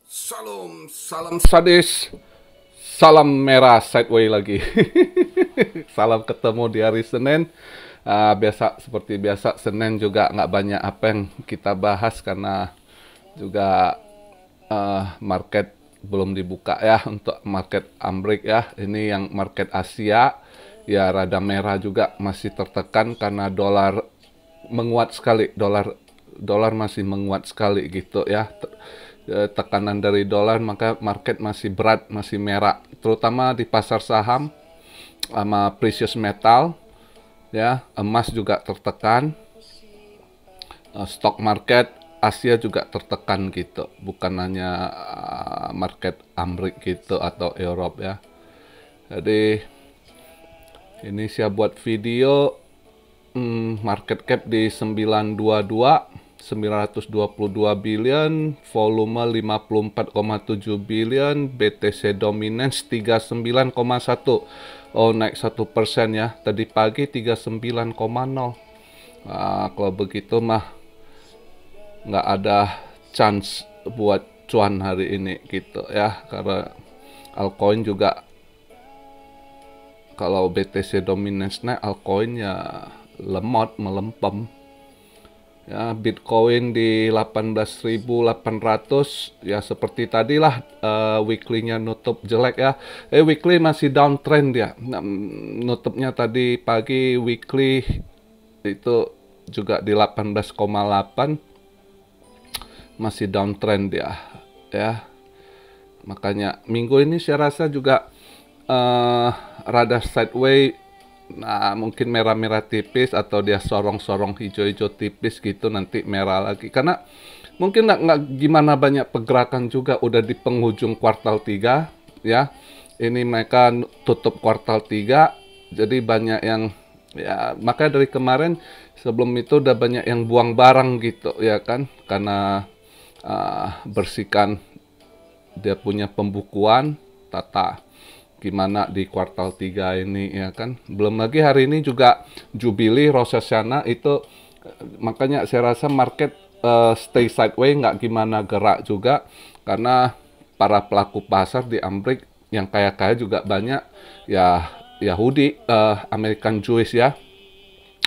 Salam, salam sadis, salam merah sideway lagi. Salam ketemu di hari Senin. Seperti biasa Senin juga nggak banyak apa yang kita bahas karena juga market belum dibuka ya untuk market Amrik ya. Ini yang market Asia ya rada merah juga masih tertekan karena dolar menguat sekali, dolar masih menguat sekali gitu ya. Tekanan dari dolar maka market masih berat, masih merah, terutama di pasar saham sama precious metal ya. Emas juga tertekan, stock market Asia juga tertekan gitu, bukan hanya market Amrik gitu atau Europe ya. Jadi ini saya buat video market cap di 922 billion, volume 54,7 billion, BTC dominance 39,1. Oh, naik 1% ya. Tadi pagi 39,0. Kalau begitu mah nggak ada chance buat cuan hari ini gitu ya. Karena altcoin juga, kalau BTC dominance naik, altcoin ya lemot, melempem. Ya, Bitcoin di 18.800 ya, seperti tadilah weekly-nya nutup jelek ya. Weekly masih downtrend ya. Nutupnya tadi pagi weekly itu juga di 18,8, masih downtrend ya. Makanya minggu ini saya rasa juga rada sideway. Nah, mungkin merah-merah tipis atau dia sorong-sorong hijau-hijau tipis gitu, nanti merah lagi. Karena mungkin nggak gimana banyak pergerakan juga, udah di penghujung kuartal 3 ya. Ini mereka tutup kuartal 3, jadi banyak yang ya, makanya dari kemarin sebelum itu udah banyak yang buang barang gitu ya kan. Karena bersihkan dia punya pembukuan tata gimana di kuartal 3 ini ya kan. Belum lagi hari ini juga Jubili, Rosh Hashanah itu, makanya saya rasa market stay sideways, nggak gimana gerak juga karena para pelaku pasar di Amrik yang kaya-kaya juga banyak ya, Yahudi, American Jewish ya,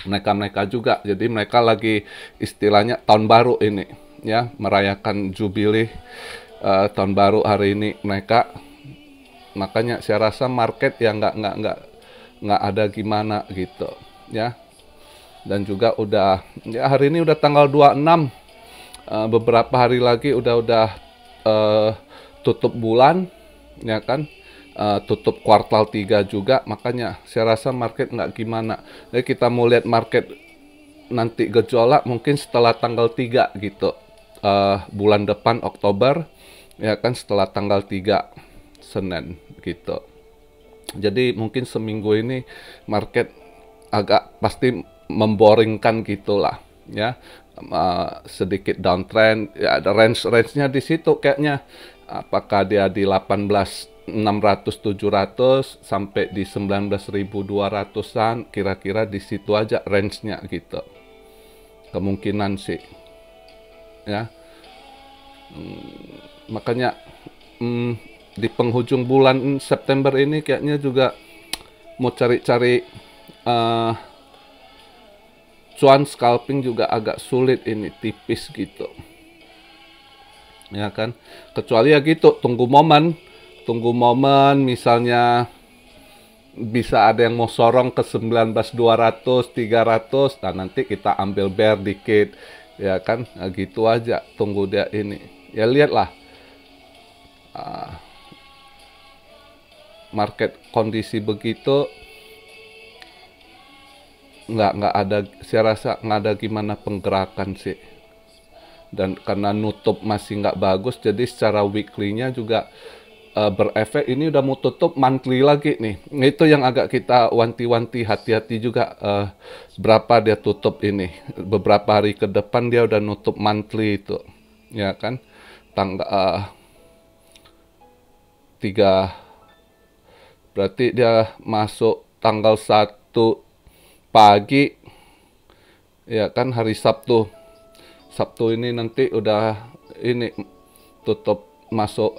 mereka juga, jadi mereka lagi istilahnya tahun baru ini ya, merayakan Jubili tahun baru hari ini mereka. Makanya saya rasa market yang nggak ada gimana gitu ya. Dan juga udah ya, hari ini udah tanggal 26, beberapa hari lagi udah tutup bulan ya kan, tutup kuartal 3 juga. Makanya saya rasa market nggak gimana. Jadi kita mau lihat market nanti gejolak mungkin setelah tanggal 3 gitu, bulan depan Oktober ya kan, setelah tanggal 3 Senin gitu. Jadi mungkin seminggu ini market agak pasti memboringkan gitulah ya. Sedikit downtrend ya, ada range-nya di situ kayaknya. Apakah dia di 18.600 700 sampai di 19.200-an, kira-kira di situ aja range-nya gitu. Kemungkinan sih ya. Makanya di penghujung bulan September ini kayaknya juga mau cari-cari cuan scalping juga agak sulit ini, tipis gitu ya kan. Kecuali ya gitu, tunggu momen misalnya bisa ada yang mau sorong ke 19.200 300, nah nanti kita ambil bear dikit ya kan. Nah, gitu aja, tunggu dia ini ya. Lihatlah market kondisi begitu, nggak ada, saya rasa nggak ada gimana penggerakan sih. Dan karena nutup masih nggak bagus, jadi secara weekly-nya juga berefek. Ini udah mau tutup monthly lagi nih, itu yang agak kita wanti-wanti, hati-hati juga. Berapa dia tutup ini, beberapa hari ke depan dia udah nutup monthly itu ya kan. Tanggal 3, berarti dia masuk tanggal 1 pagi ya kan, hari Sabtu ini nanti udah ini tutup masuk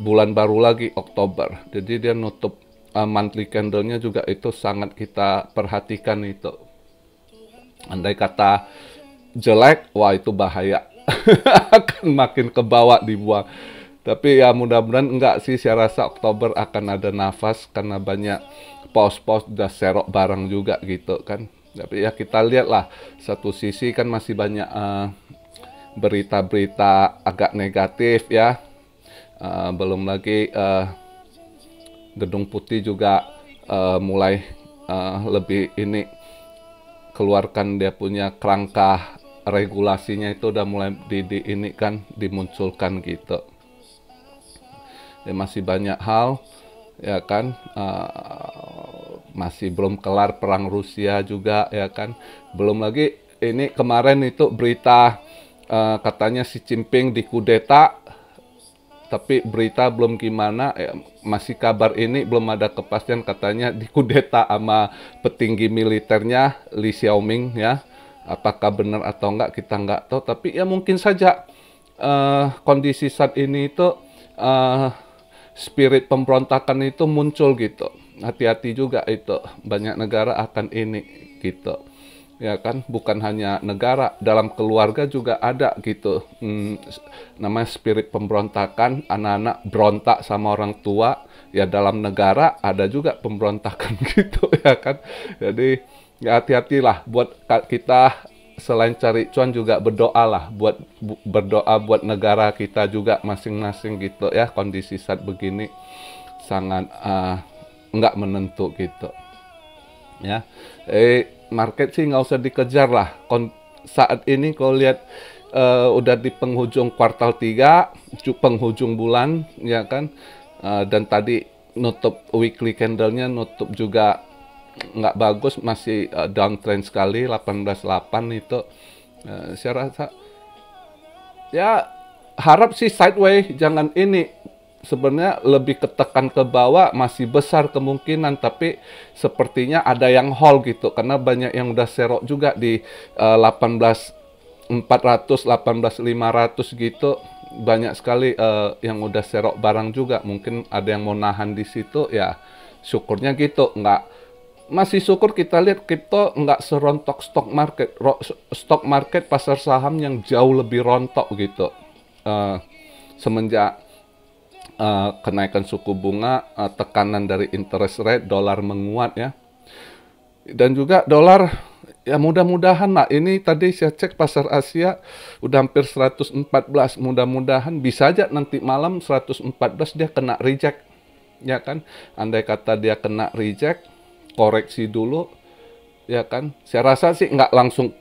bulan baru lagi, Oktober. Jadi dia nutup monthly candle-nya juga itu sangat kita perhatikan itu. Andai kata jelek, wah itu bahaya. Akan makin ke bawah dibuang. Tapi ya mudah-mudahan enggak sih, saya rasa Oktober akan ada nafas karena banyak pos-pos udah serok barang juga gitu kan. Tapi ya kita lihatlah, satu sisi kan masih banyak berita-berita agak negatif ya. Belum lagi Gedung Putih juga mulai lebih ini keluarkan dia punya kerangka regulasinya, itu udah mulai ini kan dimunculkan gitu. Ya, masih banyak hal ya kan, masih belum kelar perang Rusia juga ya kan. Belum lagi ini kemarin itu berita katanya Xi Jinping dikudeta, tapi berita belum gimana ya, masih kabar ini belum ada kepastian, katanya dikudeta sama petinggi militernya Li Xiaoming ya. Apakah benar atau enggak kita enggak tahu, tapi ya mungkin saja kondisi saat ini itu spirit pemberontakan itu muncul gitu. Hati-hati juga itu, banyak negara akan ini gitu. Ya kan, bukan hanya negara, dalam keluarga juga ada gitu. Namanya spirit pemberontakan, anak-anak berontak sama orang tua. Ya dalam negara ada juga pemberontakan gitu ya kan. Jadi ya hati-hatilah buat kita, selain cari cuan juga berdoa lah, berdoa buat negara kita juga masing-masing gitu ya. Kondisi saat begini sangat nggak menentu gitu ya. Market sih nggak usah dikejar lah. Saat ini kalau lihat udah di penghujung kuartal 3, penghujung bulan ya kan, dan tadi nutup weekly candle-nya nutup juga nggak bagus, masih downtrend sekali 18.8 itu. Saya rasa ya harap sih sideways, jangan ini. Sebenarnya lebih ketekan ke bawah, masih besar kemungkinan, tapi sepertinya ada yang hold gitu karena banyak yang udah serok juga di 18.400, 18.500 gitu. Banyak sekali yang udah serok barang juga, mungkin ada yang mau nahan di situ ya. Syukurnya gitu, nggak, masih syukur kita lihat kripto nggak serontok stock market. Stock market, pasar saham yang jauh lebih rontok gitu semenjak kenaikan suku bunga, tekanan dari interest rate, dolar menguat ya. Dan juga dolar ya mudah-mudahan lah, ini tadi saya cek pasar Asia udah hampir 114, mudah-mudahan bisa aja nanti malam 114 dia kena reject ya kan. Andai kata dia kena reject, koreksi dulu ya kan. Saya rasa sih nggak langsung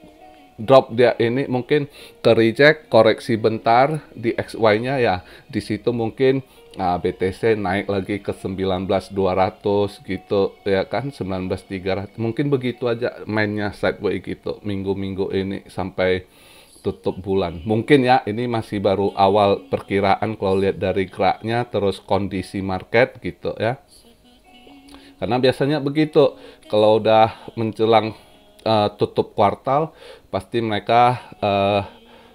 drop dia ini, mungkin ke reject, koreksi bentar di XY-nya ya. Di situ mungkin BTC naik lagi ke 19.200 gitu ya kan, 19.300. Mungkin begitu aja mainnya sideways gitu minggu-minggu ini sampai tutup bulan. Mungkin ya ini masih baru awal perkiraan kalau lihat dari geraknya, terus kondisi market gitu ya. Karena biasanya begitu, kalau udah menjelang tutup kuartal, pasti mereka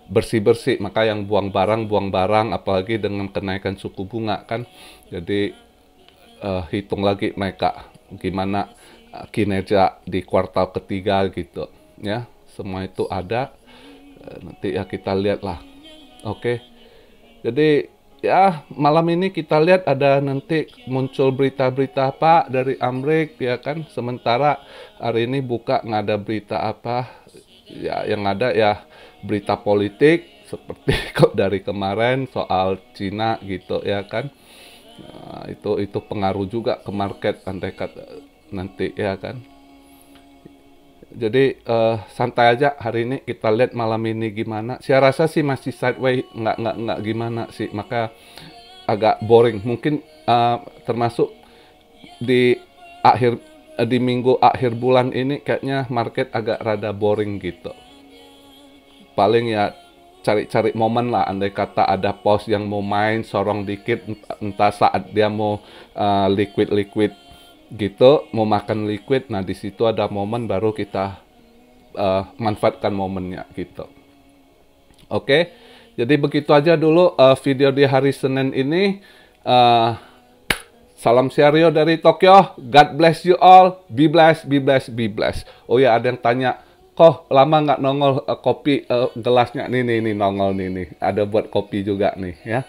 bersih-bersih, maka yang buang barang, apalagi dengan kenaikan suku bunga kan. Jadi hitung lagi mereka gimana kinerja di kuartal ketiga gitu ya. Semua itu ada, nanti ya kita lihat lah. Oke. Jadi ya malam ini kita lihat ada nanti muncul berita-berita apa dari Amerika ya kan. Sementara hari ini buka nggak ada berita apa ya, yang ada ya berita politik seperti kok dari kemarin soal Cina gitu ya kan. Nah, itu pengaruh juga ke market andai kata nanti ya kan. Jadi santai aja hari ini, kita lihat malam ini gimana. Saya rasa sih masih sideways, nggak gimana sih, maka agak boring. Mungkin termasuk di di minggu akhir bulan ini kayaknya market agak rada boring gitu. Paling ya cari-cari momen lah, andai kata ada pos yang mau main sorong dikit, entah saat dia mau liquid gitu, mau makan liquid, nah di situ ada momen baru kita manfaatkan momennya gitu. Oke, Jadi begitu aja dulu video di hari Senin ini. Salam Serio dari Tokyo. God bless you all. Be blessed, be blessed, be blessed. Oh ya, ada yang tanya, kok lama nggak nongol kopi gelasnya? Nih nongol nih. Ada buat kopi juga nih ya.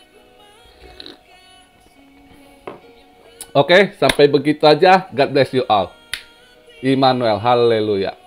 Oke, sampai begitu aja. God bless you all. Immanuel, haleluya.